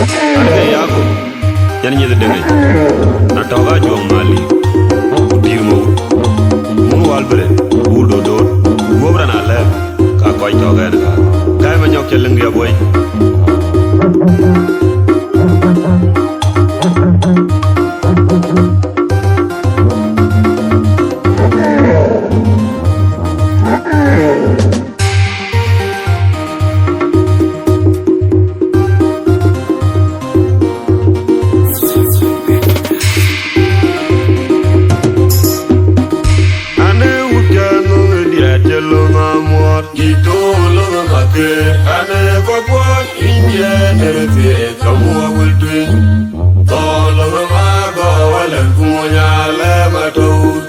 Ane yako yani nyede denge na toga jong mali utir mo mu walbre udo do gobra na le ka koy toga na kay ma nyok keleng ya boy Ane kwa kwa inye nerete kamua wultwe Tolo mago wale kumonya le matoud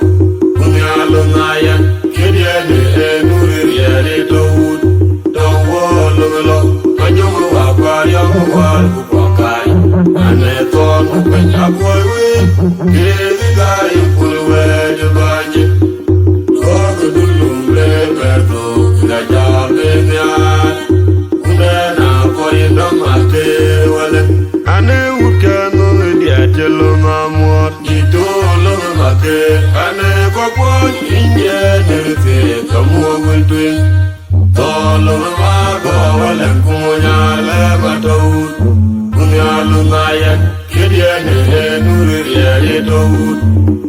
Kunyalo nayan kidye ne enuri yere toud Tawo logolo kanyogo wakwa yamu walu kwakai Ane tonu kwenye kwewe Kiri gari kulwe jibanye Kogu dulumble berdo kila jabe nyan Ane ukano diatelo mamor Jitolo make Ane kwa inye nerete kamua wultwe Tolo mago wale kumonya le matoud Kunyalu nayan kidye ne nuri yere toud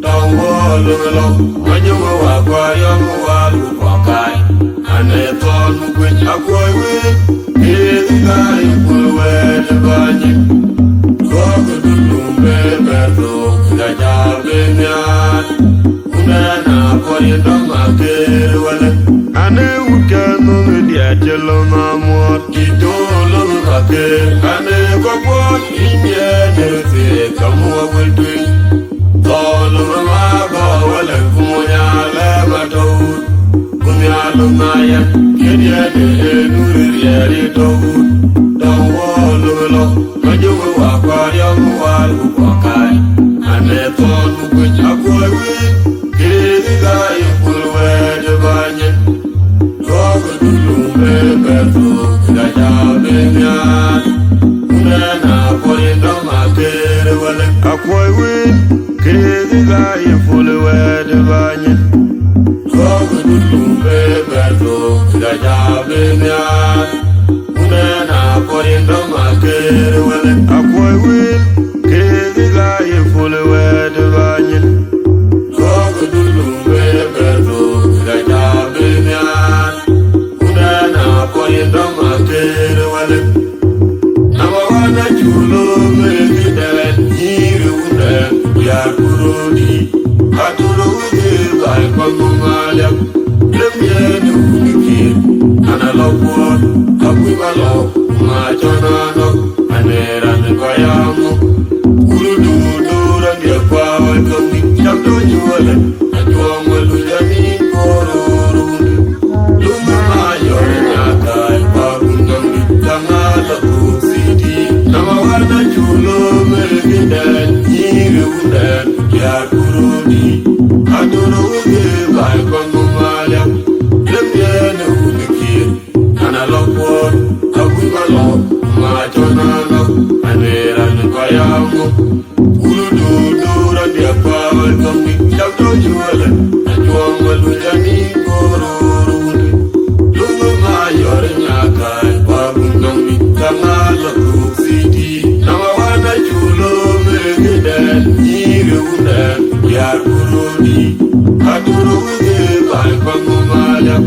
Tawo lugalo Kanyuwa wakwa yamu walu kwakai Ane tonu kwenye akwawe Kizikari kulwe jibanyi Kogu dulumbe berdo Gajabe nyan Unena kwenye domake wale Ane ukano diatelo mamor Kitolo make Ane kwa inye nerete kamua wultwe Tolo mago wale kumonya le matoud Kunyalu naya kidye ne nuri yere toud Tawo lugalo kanyogo wakwa yamu walu kwakai Ane tonu kwenye kwewe Kiri gai kulwe jibanye Kogu dulumbe berdo Gajabe nyan Unena kwenye domakere wale Akwewe Kiri gai kulwe jibanye Kogu dulumbe berdo Gajabe nyan Unena kwenye domakere wale Akwewe Kiri gai kulwe jibanye Kogu dulumbe berdo Gajabe nyan Unena kwenye domakere wale Nama wana chulo mekidele Nyiri unen ya kurodi Haturo uge bai kwa ngumalyak Lemye unikir Analopot Akwibalo Machonano Aneran kwa yamu Urudu rangia kwa wakomi Chakto juwale Najua mwelujani kororundi Lunga mayore nyakai Parungangi Tangala kusiti Nama wana chulo mekidele Nyiri unen ya kurodi Haturo uge bai kwa ngumalyak Lemye unikir Analopot Akwibalo Machonano Aneran kwa yamu Urudu rangia kwa wakomi Chakto juwale Najua mwelujani kororundi Lunga mayore nyakai Parungangi Tangala kusiti Nama wana chulo mekidele Nyiri unen ya kurodi Haturo uge bai kwa ngumalyak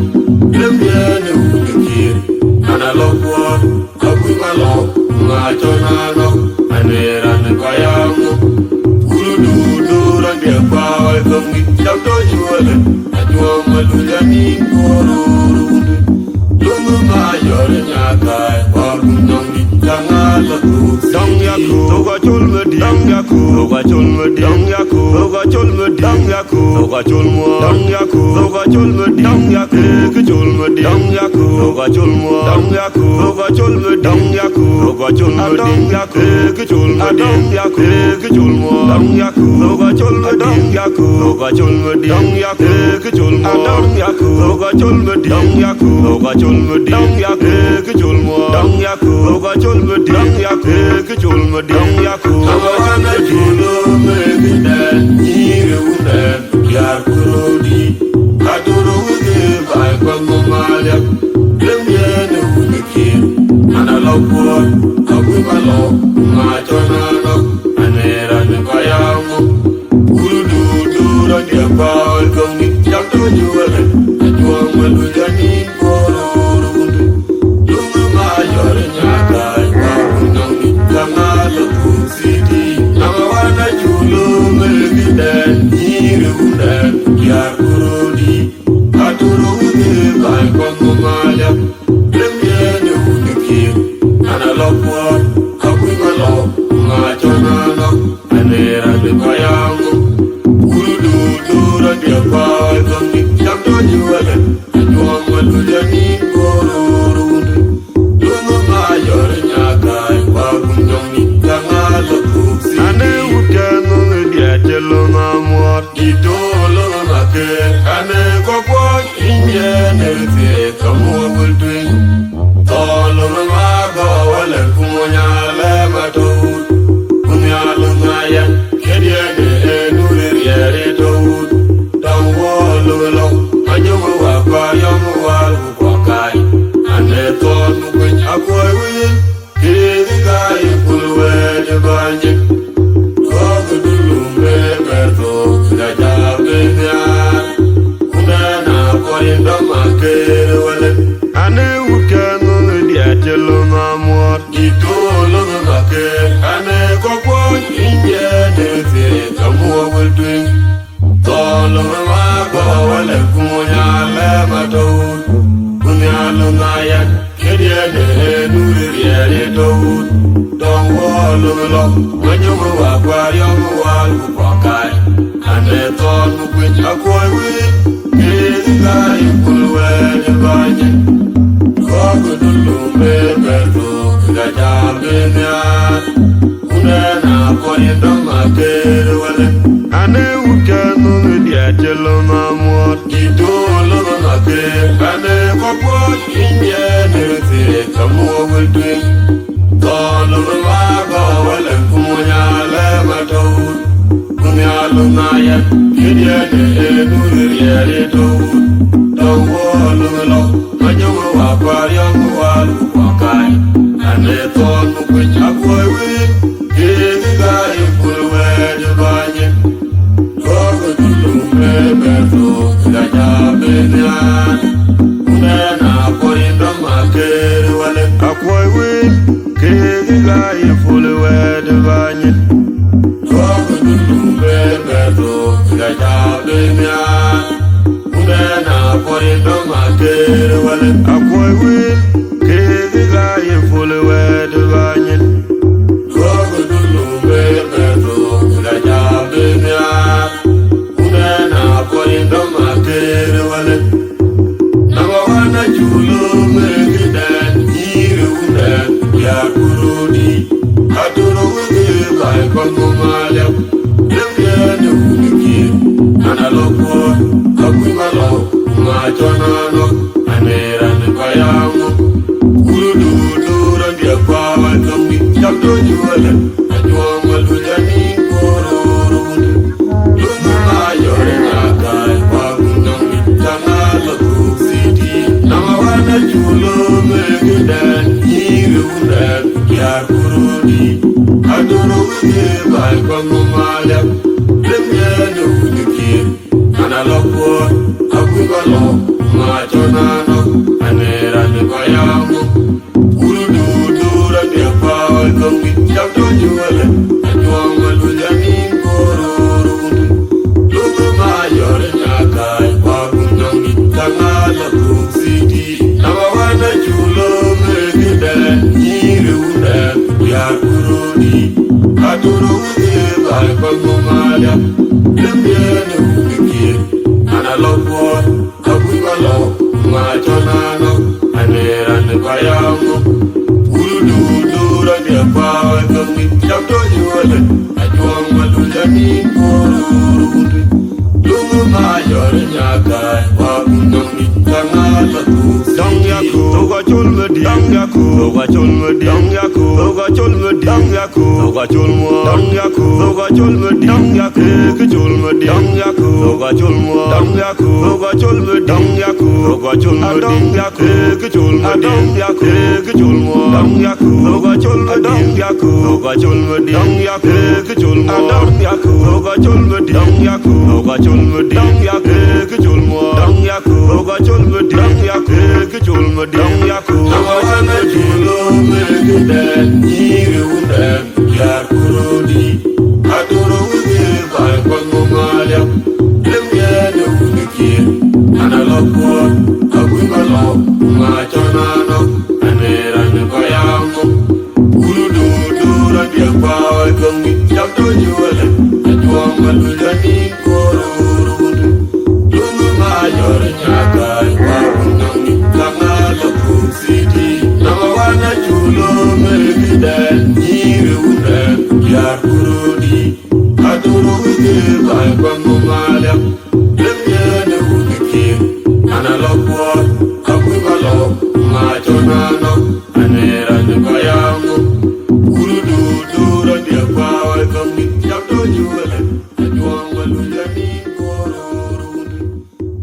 Lemye unikir Analopot Akwibalo Machonano Aneran kwa yamu Urudu rangia kwa wakomi Chakto juwale Najua mwelujani kororundi Lunga mayore nyakai Parungangi Tangala kusiti Dong yaku Toga chulmedi Dong yaku Toga chulmedi Dong yaku Toga chulmedi Dong yaku Toga chulmwa Dong yaku Toga chulmedi Dong yaku Ke chulmedi Dong yaku Toga chulmwa Dong yaku Toga chulmedi Dong yaku Toga chulmedi Dong yaku Ke chulmedi Dong yaku Ke chulmwa Dong yaku Toga chulmedi Dong yaku Toga chulmedi Dong yaku Ke chulmwa Dong yaku Toga chulmedi Dong yaku Toga chulmedi Dong yaku Ke chulmwa Dong yaku Toga chulmedi Dong yaku Ke chulmwa di dong ya ku Awana chulo megiden Nyire unen Yar kurodi Aduro uge Bai kwangu malyak Lemyene ugekin Ana lopor Abu malo Machona nok Anera ne bayangu Uludu dura dia baal kongi Jakto juwele Ajuang malu janin kororo undu Lungu mayor nyakai Pakunang ni Kangala kuksidi Nama wana chulo megiden Nyire unen Yar kurodi Aduro uge Bai kwangu malyak Lemyene ugekin Ana lopor Abu malo Machona nok Anera ne bayangu Uludu dura dia baal kongi Jakto juwele Ajuang malu janin kororo undu Lungu mayor nyakai Pakunang ni Kangala kuksidi ane ukeno dia chelo ngamor Idolo make ane kokwo inye nerite kamu bultwin Tolo mago wale kumonya le matut Kunyalo ngaya kedye ne nurir yere tawut Tawolo lo anyomu wakwa yomu walu kwa kai Ane tonu kwenye akwa win Kiri kai kulwe de banjik Kogu dulumbe berto Gajabenya Unana korindo makere wale ane ukeno dia chelo ngamor Idolo make ane kokwo inye nerite kamu bultwin Tolo mago wale kumonya le matawut Kunyalo ngaya kedye ne nurir yere tawut Tawolo lo wanyomu wakwa yomu walu kwa kai Ane tonu kwenye akwa win Kiri kai kulwe de banye Kogu dulumbe berto Gajabenya Unena korindo makere wale ane ukeno dia chelo ngamor Idolo make ane kokwo inye nerite kamu bultwin Tolo mago wale kumonya le matawut Kunyalo ngaya kedye ne nurir yere tawut Tawolo lo anyomu wakwa yomu walu kwa kai Ane tonu kwenye akwa win Kiri kai kulwe de banye Kogu dulumbe berto Gajabenya Unena korindo makere wale akwai win kegi ga ifule wede banyin Kogu dulumbe berto Gajabenya Unena korindo makere wale akwai win kegi ga ifule wede banyin Kogu dulumbe berto Gajabenya Unena korindo makere wale Nama wana chulo megiden Nyire unen Yar kurodi Aduro wege Bai kwangu malyak Lemyene ugekin Ana lopor Akwi malo Machona nok Anera ne bayangu Uludu dura dia pawal kongi Jakto juwele Ajuang malu janin kororo undu Lungu mayor nyakai Pakunang ni Kangala kuksidi Nama wana chulo megiden Nyire unen Yar kurodi Aduro wege Bai kwangu malyak Lemyene ugekin Ana lopor Akwi malo Machona nok Anera ne bayangu Uludu dura dia pawal kongi Jakto juwele Ajuang malu janin kororo undu Lungu mayor nyakai Pakunang ni Kangala kuksidi Nama wana chulo megiden Nyire unen Yar kurodi Aduro wege Bai kwangu malyak Lemyene ugekin Ana lopor Akwi malo Machona nok Anera ne bayangu Uludu dura dia pawal kongi Jakto juwele Ajuang malu janin kororo undu Lungu mayor nyakai Pakunang ni Kangala kuksidi dong ya ku toga chul di dong ya ku toga chul me dong yaku soga chul me dong yaku soga chul mo dong yaku soga chul me dong yaku ke chul me dong yaku soga chul mo dong yaku soga chul me dong yaku soga chul me dong yaku ke chul me dong yaku ke chul mo dong yaku soga chul me dong yaku soga chul me dong yaku ke chul mo dong yaku soga chul me dong yaku soga chul me dong yaku ke chul mo dong yaku soga chul me dong yaku ke chul me dong yaku Nawana chulo megide nyiri unde yar kurodi adoro wige bai kwango malia lemyene uniki analokwo agwimalo machonano anera nkoyango uludu dura dia kwa kongi chapto nyuele ajwanga lulani koruru lungu mayor nyaka kwa unangi langalo kusiti nawana chulo megide nyiri unde yar kurodi adoro wige bai kwango malia lemyene uniki analokwo agwimalo machonano anera nkoyango uludu dura dia kwa kongi chapto nyuele ajwanga lulani koruru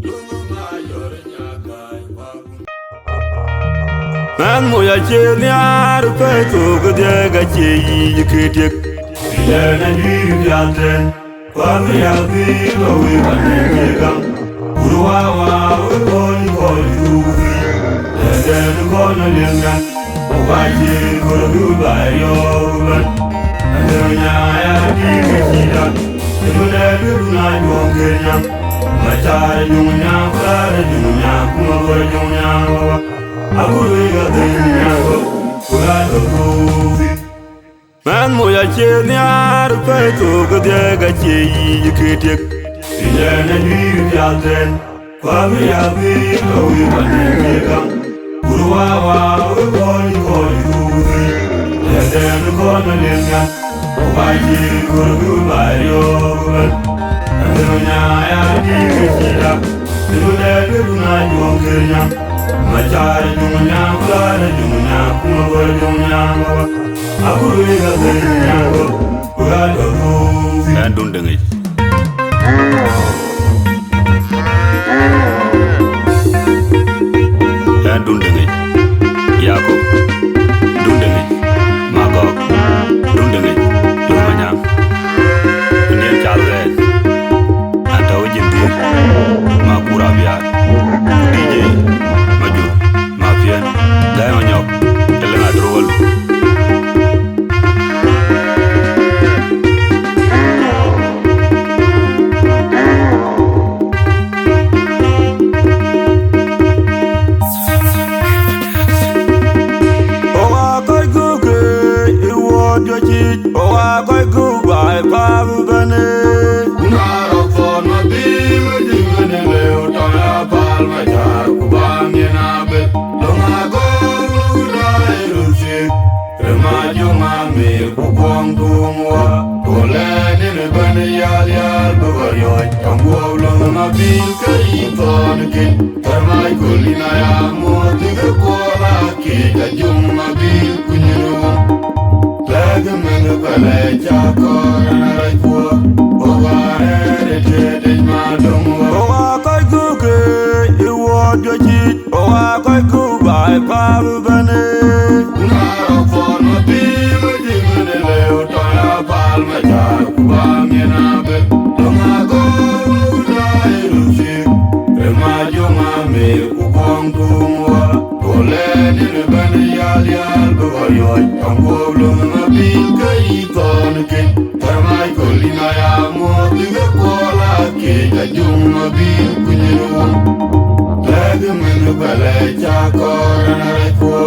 lungu mayor nyaka kwa Man moya cheniar peto gdega cheyi ketek Ilena nyiri bialten Kwami yalbi bawi kanegam Uruwawa wikoni koni rufi Leden kono lingan Uwaji kuru bayo uban Andonya ya dike chidan Ilune biruna nyongkenyam Machara nyungnyam Klara nyungnyam Kumagore nyungnyam Baba Man moya cheniar peto gdega cheyi ketek Ilena nyiri bialten Kwami yalbi bawi kanegam Uruwawa wikoni koni rufi Leden kono lingan Uwaji kuru bayo uban Andonya ya dike chidan Ilune biruna nyongkenyam Machara nyungnyam Klara nyungnyam Kumagore nyungnyam Baba Akuru ega zenyam Kugado rufi Andun dengi Andun dengi Yakob Dun dengi Magog Dun dengi Lumanyam Ndian chalzen Antawo jindir Makura biar DJ Majur Mafian Gaya manyok Telenga drol Owa koi guge Iwo jojit Owa koi gubai Pabu bane Unaro forma bima dimene leo toya palma jar kubangi nabe Longa golu na irusik Remajo mami kubong tumwa Kole nene bane yal yal bugaryoy Kambuaw longa bil kaiton kin Termay kulina ya motiga kola Kita jumma bil kunyirum Lagi mene pele chakor na raikwa Ogare te dej madongwa Owa koi guge Iwo jojit Owa koi gubai Pabu bane Unaro forma bima dimene leo toya palma jar kubangi nabe Longa golu na irusik Remajo mami kubong tumwa Kole nene bane yal yal bugaryoy Kambuaw longa bil kaiton kin Termay kulina ya motiga kola Kita jumma bil kunyirum Lagi mene pele chakor na raikwa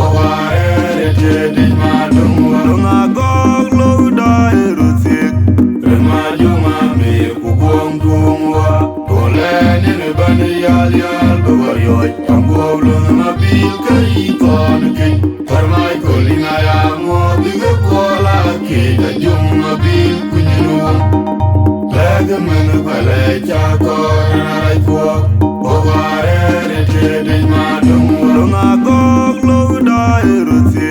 Ogare te dej madongwa Lunga gog lo da erusik Remajo mami kubong tumwa Kole nene bane yal yal bugaryoy Kambuaw longa bil kaiton kin Termay kulina ya motiga kola Kita jumma bil kunyirum Lagi mene pele chakor na raikwa Ogare te dej madongwa Lunga gog lo da erusik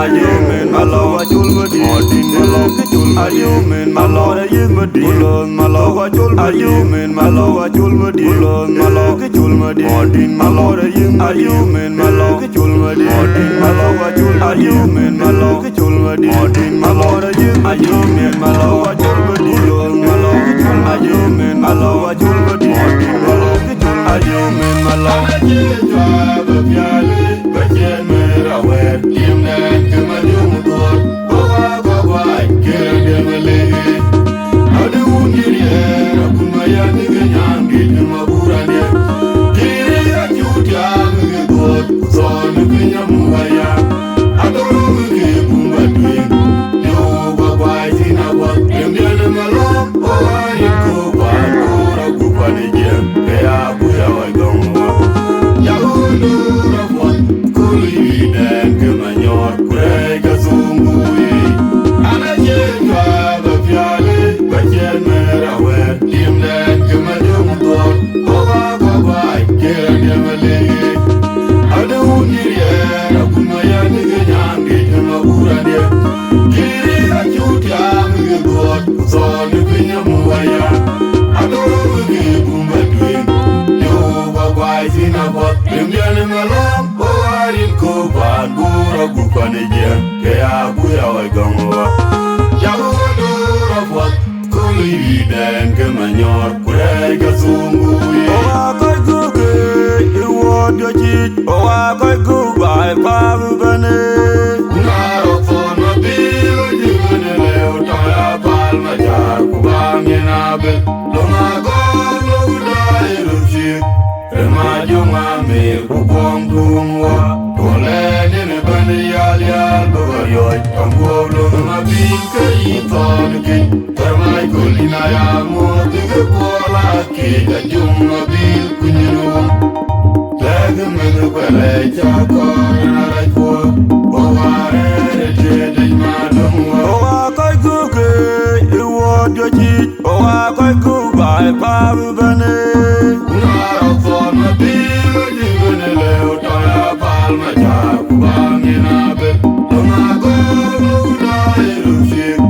Ajumen malo wajul madi Odin malo kejul Ajumen malo rayeng madi Ulon malo wajul madi Ajumen malo wajul madi Ulon malo kejul madi Odin malo rayeng madi Ajumen malo kejul madi Odin malo wajul Ajumen malo kejul madi Odin malo rayeng Ajumen malo wajul madi Ulon malo kejul Ajumen malo wajul madi Odin malo kejul Ajumen malo Ajitwa babyale bajen merawer Imnen kemadung tuan Bawa kira demelege Ada undirien Aku mayan kenyang di maburane Kiri ajutia ngegot Zon kenyang muaya Ada rugi bumbatuin Yo bawa sinawak Imdian malom Bawa iko Bawa kupanejem Kaya buya waigongwa Yahudu rafot Kuli dan kemanyor Kurai kasungui Anak jengka babyale Bajen merawer Lim dan kemadung tuan Bawa kira dia melege Ada undirien Aku mayan kenyang di maburan dia Kiri ajutia ngegot Zon kenyang muaya Ada rugi bumbatuin Yo bawa sinabot Limdian malam Bawarin koban Gura gupanejem Kaya buya waigongwa Yahudu rafot Kuli dan kemanyor Kurai kasungui Owa koi guge Iwot yojit Owa koi gubai Pabubane Ungarok son mabilo Jibane leo Toya palma jar Kubangin abel Longa gog Loguda ilusik Remajo ngame Kubong tungwa Kole nene bane yal yal Bagaryoy Kambuo longa mabil Kaiton kei Termai kulina ya Tiga kuala Kita jung mabil Kunyurung Lagi mene kwele Chakor Narai kuwa Baware Rete madungwa Owa koi guge Iwot yojit Owa koi gubai Pabubane Ungarok son mabilo Jibane leo Toya palma jar Kubangin abel Longa gog Loguda ilusik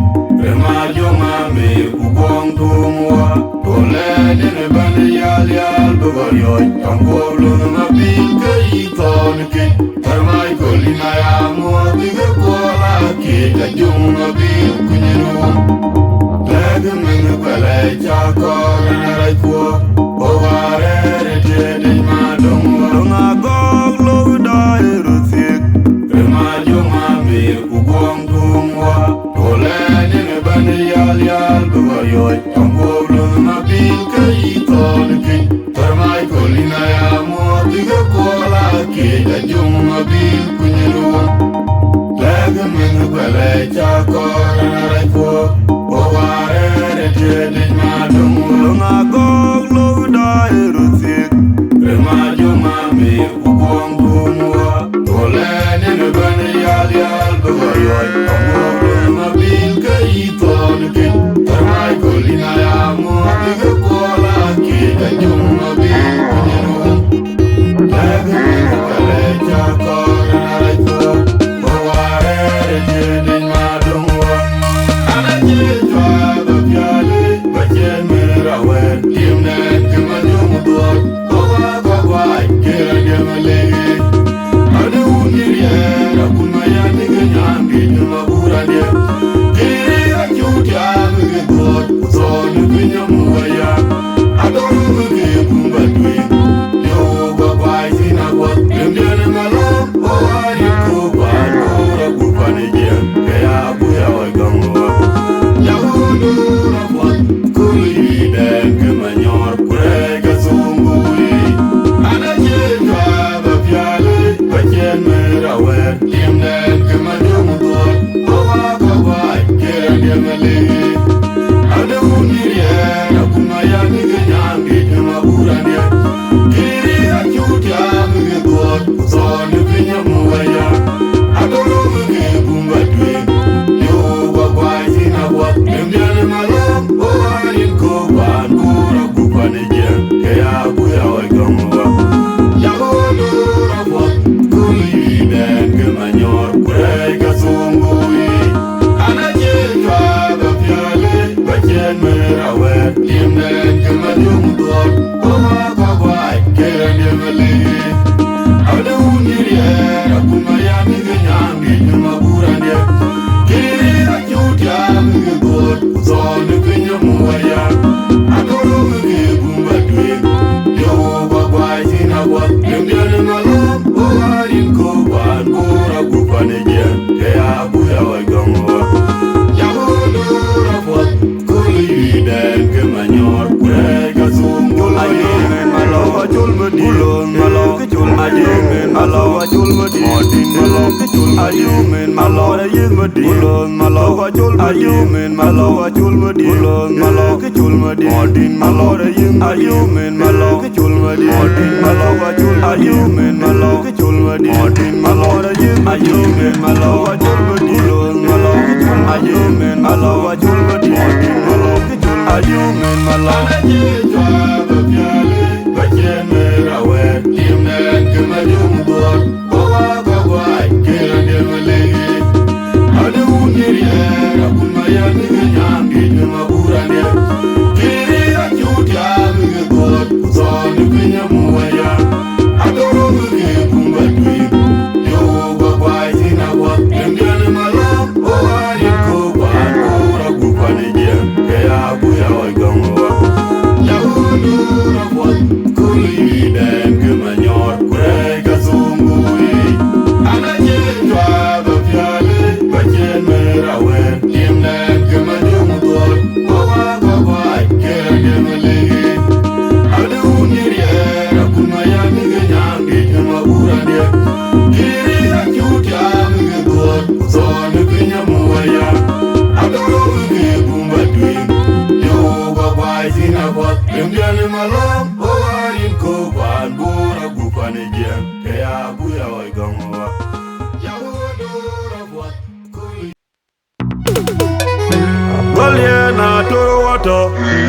Remajo ngame Kubong tungwa Kole nene bane yal yal Bagaryoy Kambuo longa mabil Kaiton kei Termai kulina ya Tiga kuala Kita jung mabil Kunyurung Lagi mene kwele Chakor Narai kuwa Baware Rete madungwa Longa gog Loguda ilusik Remajo ngame Kubong tungwa Kole nene bane yal yal Bagaryoy Kambuo longa mabil Kaiton kei Termai kulina ya Tiga kuala Kita jung mabil Kunyurung Lagi mene kwele Chakor Narai kuwa Baware Rete madungwa Longa gog Loguda ilusik Remajo ngame Kubong tungwa Kole nene bane yal yal Bagaryoy Kambuo longa mabil Kaiton kei Termai kulina ya Tiga kuala Kita jung mabil Kunyurung Lagi mene kwele Chakor Narai kuwa Baware Rete madungwa Anak jitwa babyale Bajen merawer Limnen kemadung tuan Bawa kira dia melege Ada undirien Aku mayan kenyang di maburan Ayumin malo da ying madi Ulon malo wa chul madi Ayumin malo wa chul madi Ulon malo ke chul madi Odin malo da ying madi Ayumin malo ke chul madi Odin malo wa chul madi Ayumin malo ke chul madi Odin malo da ying madi Ayumin malo wa chul madi Ulon malo ke chul madi Ayumin malo wa chul madi Odin malo ke chul madi Ayumin malo da ying madi Bajene rawe Timnen kemadum buat Bawa kawai Kira malegi Adu niriya Rabunmaya niganyam Gijma urane Kiri ajutia Migod Uzon Kenya muwaya Adoro muge Kumbatwi Yo kawai Sinawa Indian malam Owa Yiko Ura Gupanijia Kaya Buya Waigamwa Yahudu Rabot Kuli Den Kemanyor Kurai Kazungui Anajitwa Bapiale Bajen Merawe Timnen Kemanjumudor Bawa Kawai Kera Demalegi Adu Niriya Rabunmaya Niganyam Gijma Urane Kiri Ajutia Migod Uzon Kenya muwaya Adoro Muge Kumbatwi Yo Kawai Sinawa Indian malam Owarin Koban Bura Gupanijia Kaya Buya Waigamwa Yahudura Wat Kuli Waliena Toro Wato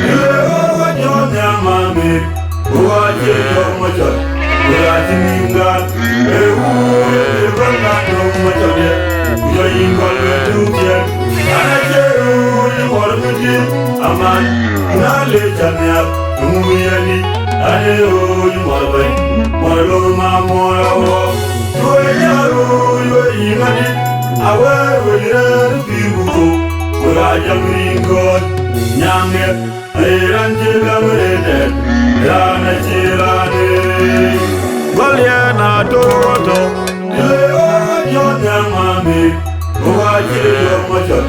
Yehowa Nyonya Mami Uwaje Yomocha Uwaje Ningal Ewe Banga Yomocha Yoyingol Wetukia Anaje Uwe Warmudi Aman Nale Jamiak Umuyani Ane Uwe Warbai Warlo Mamora Tuwe Yaru Uwe Imani Awe Wele Pibuko Uraja Mingod Nyame Airan Chigamrede Rana Chirane Valiana Toroto Yehowa Nyonya Mami Uwaje Yomocha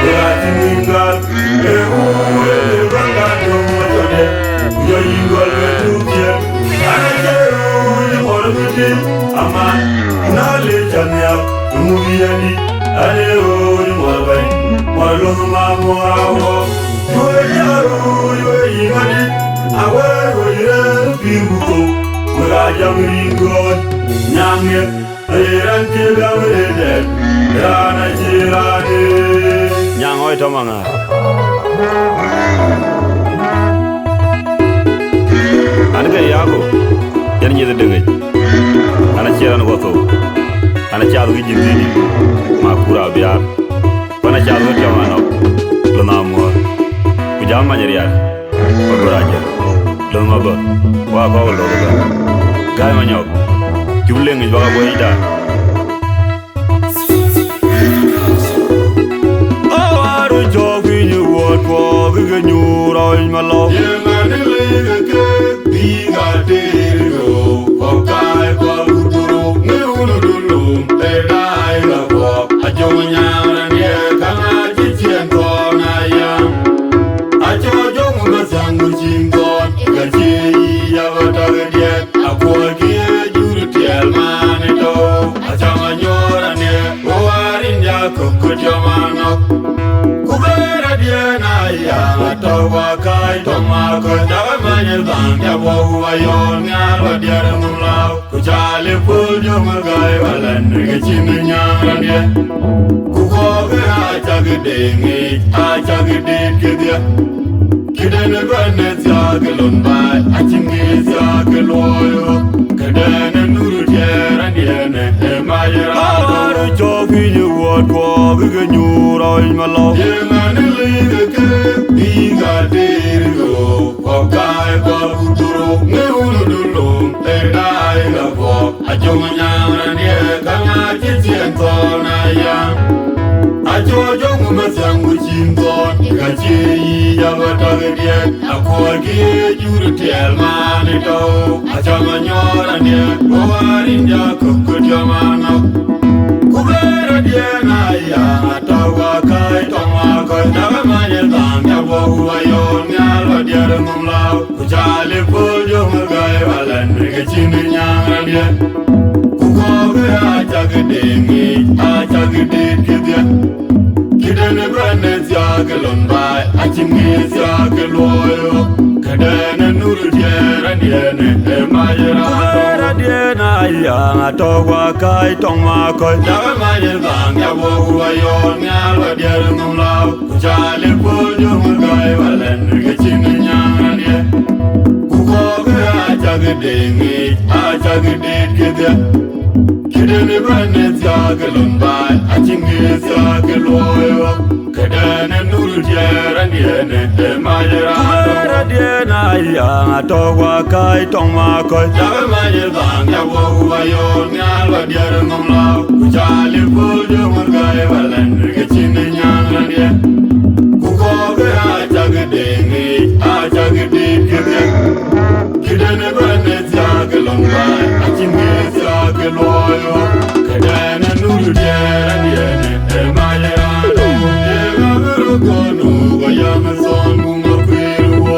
Uwaje Ningal Ewe Banga Yomocha Yoyingol Wetukia Anaje Uwe Warmudi Aman Nale Jamiak Umuyani Ane Uwe Warbai Warlo Mamora Tuwe Yaru Uwe Imani Awe Wele Pibuko Uraja Mingod Nyame Airan Chigamrede Rana Chirane Nyang oi tomanga Anaga yago Yan nyede dengay Ana chiran goto Ana chadu gijindini Makura biar Wana chadu jamano Luna amor Kujam manjariya Paguraja Luma ba Waka waloga Gaya manyok Julengi baka boyita Awaru jogi ni wotwa Giga nyura inmalo Yemani liga ke Biga dirigo Fokai kwa uduru Ngiunu dulu Edai la kwa Ajo nyamra nye Kanga chichien kona yang Ajo jongu mazangu chington Gachi ya watagadiet Akwa kie juru tiel mani to Achama nyora nye Uwarin ya kukut yomanok Kubera diena ya Atawa kai tomako Dawa manyel bang ya wawa yon Ngalwa diara mumlaw Kuchali pul jomagai Walan rige chini nyamra nye Kukoge achagidengi Achagidit kidia Kidene gwane zyagelon bai Achingi zyageloyo Kidene nuru tiera ndiene Emayera Awaru choki nyuwa kwa Giga nyura inmalo Yemani liga ke Biga dirigo Fokai kwa uduru Ngiunu dulu Edai la kwa Ajoma nyamra nye Kanga chichien tona yang Ajo jongu mazangu chington Gachi ya watagadiet Akwa kie juru tiel mani to Achama nyora nye Uwarin ya kukut yomanok Kubera diena ya Atawa kai tomako Dawa manyel bang ya wawa yon Ngalwa diara mumlaw Kuchali pul jomagai Walan rige chini nyamra nye Kukoge achagade dingi acha gidit kidya kidene brandens ya gelon bai achimgi ya geloyo kadene nuru diera diene mayera Kuvera diena ya togwa kai tongma koi dawe mayer bang ya wo wa yo nyalwa diera ngumlaw chale pojo ngai walen gechininya die kuko acha gidingi acha gidit kidya kidene brandens ya gelon bai achimgi ya geloyo kadene nuru diera diene mayera Kuvera diena ya togwa kai tongma koi dawe mayer bang ya wo wa yo nyalwa diera ngumlaw chale pojo ngai walen gechininya die kuko acha gidingi acha gidit kidya kidene brandens ya gelon bai achimgi ya geloyo kadene nuru diera diene mayera diera gonu wa yamazon bunga kwiru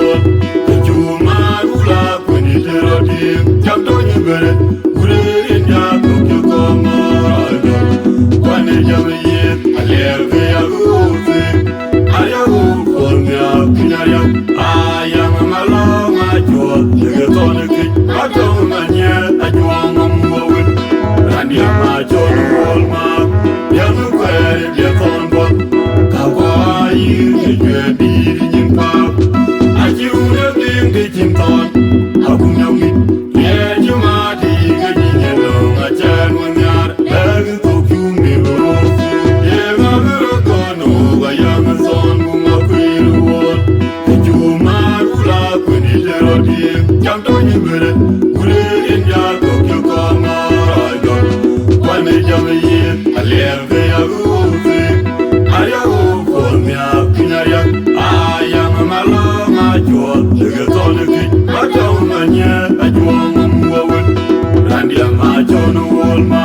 kujuma gula kuni terodi jamdo nyibere gure nya kokyo komoro kwane jamiye alerve ya ufe aya ufonya kinyaya aya mamalo majo legetone ki atomanye ajwanga mwawe randi majo wolma yamu kwere letonbo kawaii kejwebi nyimpa ajiure bingi jimton akunyomi yejumati gejinyelo ngachan wanyar bagi kokyumi rofu yema birokono wayamazon bunga kwiru wol kejuma gula kuni terodi jamdo nyibere gure inja kokyo komarajo kwane jamiye alerve ya ufe aya ufonya kinyaya aya mamalo majo legetone ki matomanye ajwanga mwawe randi majo no wolma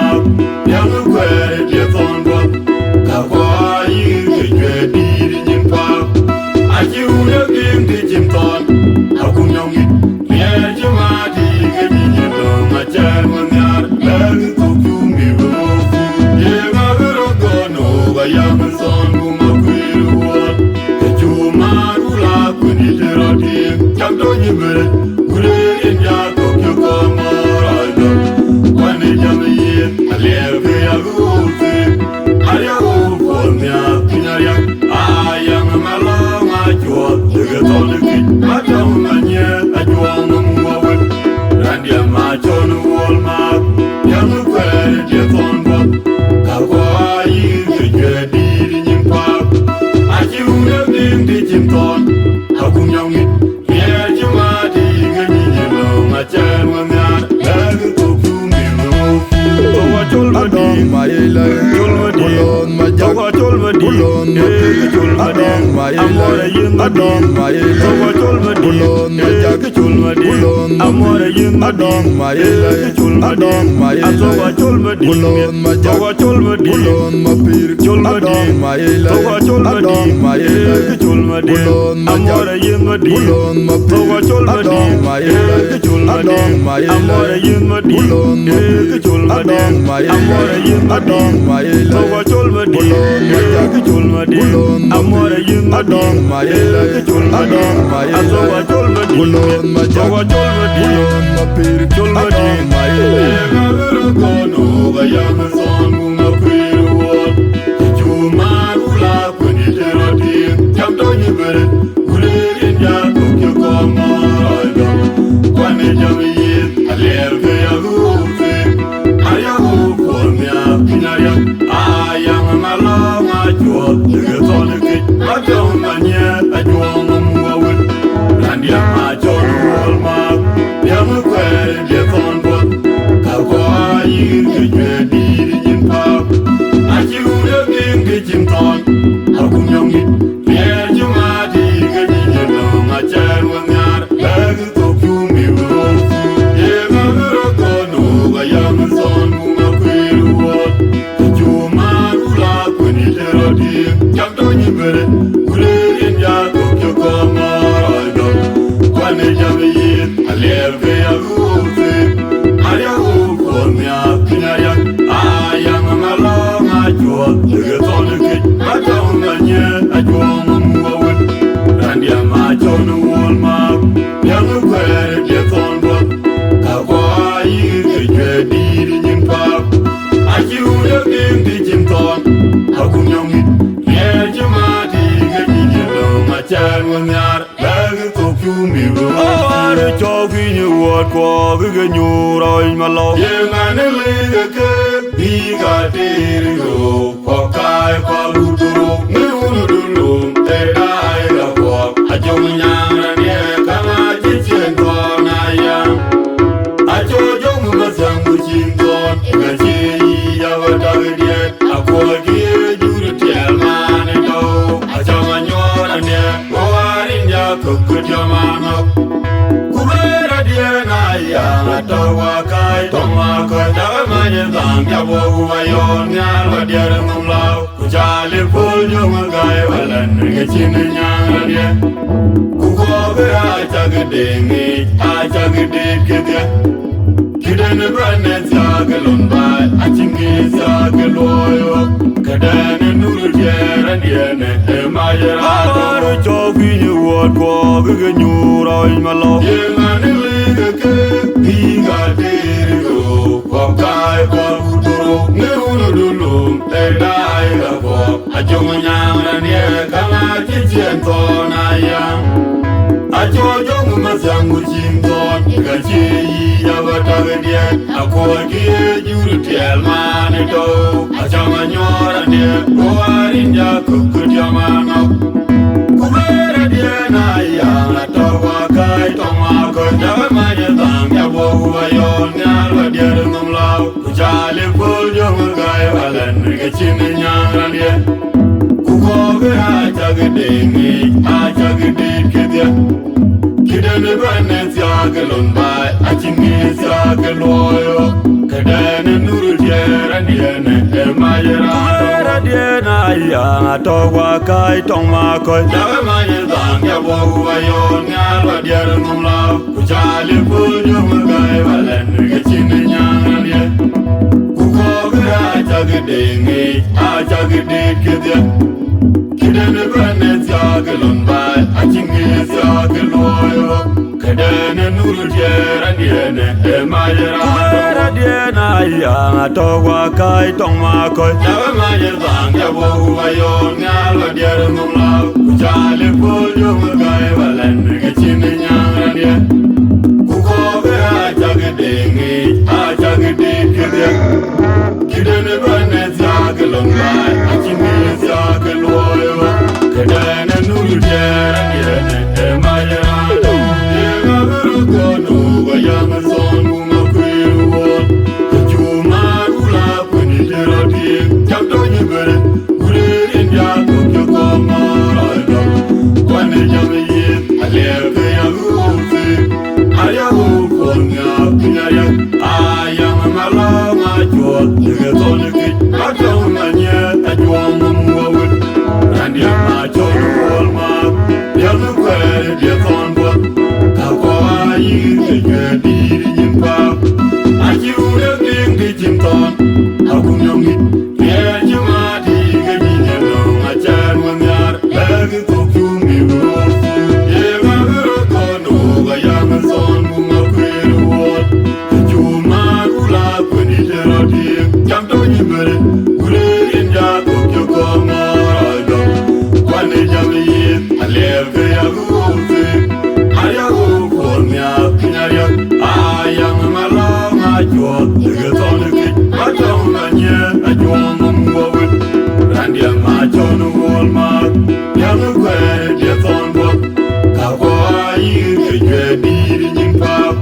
yamu kwere letonbo kawaii kejwebi nyimpa ajiure bingi jimton akunyongi yejumati gejinyelo ngachan wanyar bagi kokyumi rofu yema birogono wayamazon bunga kwiru wol kejuma gula kuni terodi jamdo nyibere gure inja kokyo komorodo kwane jamiye alerve ya ufe aya ufonya kinyaya aya mamalo majo legetone ki matomanye ajwanga mwawe randi majo no wolma yamu kwere letonbo kawaii kejwebi nyimpa ajiure bingi jimton akunyomi yejumati gejinyelo ngachan wanyar bagi kokyumi rofu Towa cholmadi Mayela, Cholmadi Bulon Majak, Towa cholmadi Bulon Cholmadi Amore yingmadi Towa cholmadi Cholmadi Amore yingmadi Cholmadi Towa cholmadi Bulon Majak, Towa cholmadi Bulon Mapir, Cholmadi Mayela, Towa cholmadi Cholmadi Amore yingmadi Bulon Mapir, Towa cholmadi Cholmadi Amore yingmadi Cholmadi Amore yingmadi Towa cholmadi Cholmadi Amore yingmadi Cholmadi Towa cholmadi Bulon Majak, Towa cholmadi Bulon Mapir, Cholmadi yema birogono wayamazon bunga kwiru wol kejuma gula kuni terodi jamdo nyibere gure inja kokyo komorodo kwane jamiye alerve ya ufe aya ufonya kinyaya aya mamalo majo legetone ki matomanye ajwanga mwawe randi majo no wolma yamu kwere letonbo kawaii kejwebi nyimpa ajiure bingi jimton akunyomi yejumati gejinyelo ngachan wanyar bagi kokyumi rofu yema birokono wayamazon bunga kwiru wol jua Liga tonu kich Matau nganye Ajwa mamuwa Randia macho nu wol mak Yangu kwere dia tondo Kakwa yi kejwe diri nyimpak Achi uya ding di ton Aku nyongi Yer jemati Gajijelo Machan wanyar Lagi tokyu miru Awari choki nyuat kwa Gaganyura imalo Yengane liga ke Biga diri go Kwakai kwa luturo Ngiunu dulu Tedai ga kwa Ajong nyang nye Kama jichen kwa nayang Acho jong masangu chinton Gaji Yawadagadiet Akwa kie juru tiel mani do Achama nyora nye Warin ya kukut yamanok Kubera die na yang Atawa kai Toma kai Tagamanya zang Yabu wayon Nyalwa dier ngumlau Kujali pul jung gai Walan Gachin nyang radie Kukobe achagdingi Achagdit kidya Kidene brane zagalon bai Achingi zagaloyo Kadene nuru jera diene Emayera Awaru choki nyuat kwa Gaganyura imalo Yengane liga ke Biga dirigo Kwakai kwa uturo Ngiunu dulu Tedai ga kwa Ajong nyang ranie Kama chichen tona yang Acho jong masangu chinton Gaji Yawadagadiet Akwa kie juru tiel mani do Achama nyora nie Warin ya kukut yamanok Kubera die na yang Atawa kai Toma koi Tagamanya zang Yabu wayon Nyalwa dier ngumlau Kujali pul jong gai Walan Gachin nyang ranie Kukobe achagdingi Achagdit kidya Kidene brane zagalon bai Achingi zagaloyo Kadene nuru jera diene Emayera Kubera diena yang Atawa kai Toma koi Tagamanya zang Yabu wayon Nyalwa dier ngumlau Kujali pul jong gai Walan Gachin nyang ranie Kukobe achagdingi Achagdit kidya Kidene brane zagalon bai Achingi zagaloyo Kadene nuru jera diene Emayera Kubera diena yang Atawa kai Toma koi Tagamanya zang Yabu wayon Nyalwa dier ngumlau Kujali pul jong gai Walan Gachin nyang ranie Kukobe achagdingi Achagdit kidya Kidene brane zagalon bai Achingi zagaloyo Kadene nuru jera diene Emayera Yenga virugonu Gayama son Gumakwiru won Kajuma gula Puni jera diek Jamdo nyibere Gulirin ya Kukyo komara Kwane jami yit Aleke ya gufi Ayahu konya Kinyayak Ayang malo Majot Dige tolikit Atau nanye Ajwa mamuwa Randia macho nuwol mak Yalu kwere dia tondo Kakwa yi kejwe diri nyimpak Achi uya ding di chinton Aku nyongi Yer jemati Gajijelo Machan wanyar Lagi tokyu miru Yenga viro kono Gayama son Gumakwiru wot Kajuma gula Puni jero dik Jamdo nyibere Gulirin ja Tokyo komara Kwane jami yit Aleke ya gufi Ayahu kolmya Kinyayak Ayang malo Majot Dige tolikit Matau nganye Ajwa mamuwa Randia macho nuwol mak Yangu kwere dia tondo Kakwa yi kejwe diri nyimpak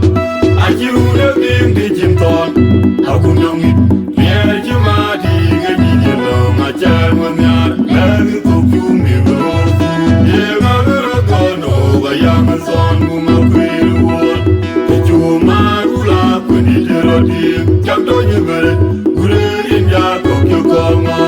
Achi uya ding di chinton Aku nyongi Yer jemati Gajijelo Machan wanyar Lagi tokyu miru Yenga virugonu Gayama son Gumakwiru won Kajuma gula Puni jero diek Jamdo nyibere Gulirin ya Tokyo komara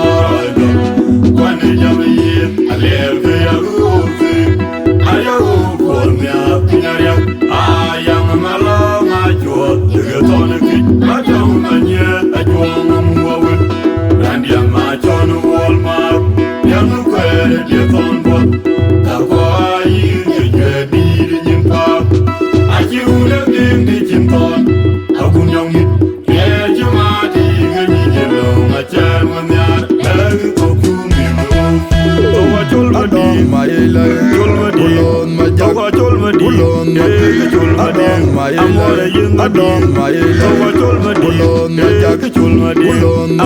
ma pir adong ma amore ile yin adong ma ile towa chol ma di bulon ma jak chol ma di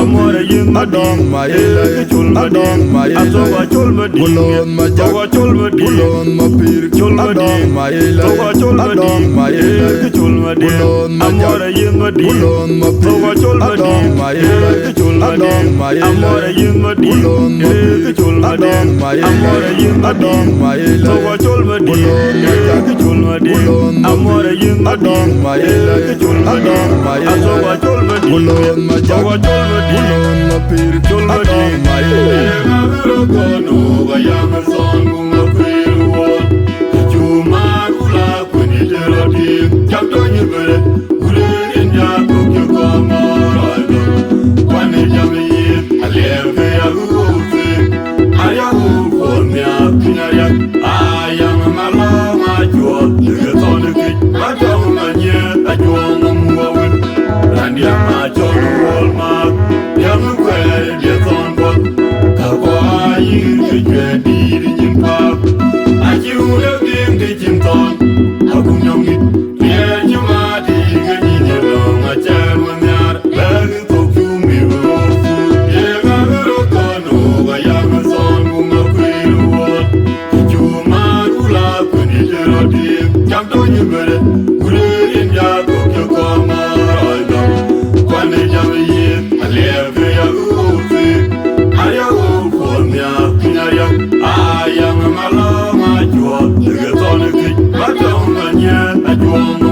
amore yin adong ma ile chol ma di adong ma ile towa chol ma di bulon ma jak towa chol ma di bulon ma pir chol ma di adong ma ile towa chol ma di adong ma ile chol ma di bulon ma jak amore yin ma di bulon ma pir towa chol ma di adong ma ile chol ma di adong ma ile amore yin ma di bulon ma pir chol ma di adong ma ile amore yin ma di adong ma ile towa chol ma di bulon ma jak chol ma di bulon ma amore yin ma di adong ma ile chol ma di adong ma ile towa chol ma di bulon ma jak towa chol ma di bulon ma pir chol ma di adong ma ile I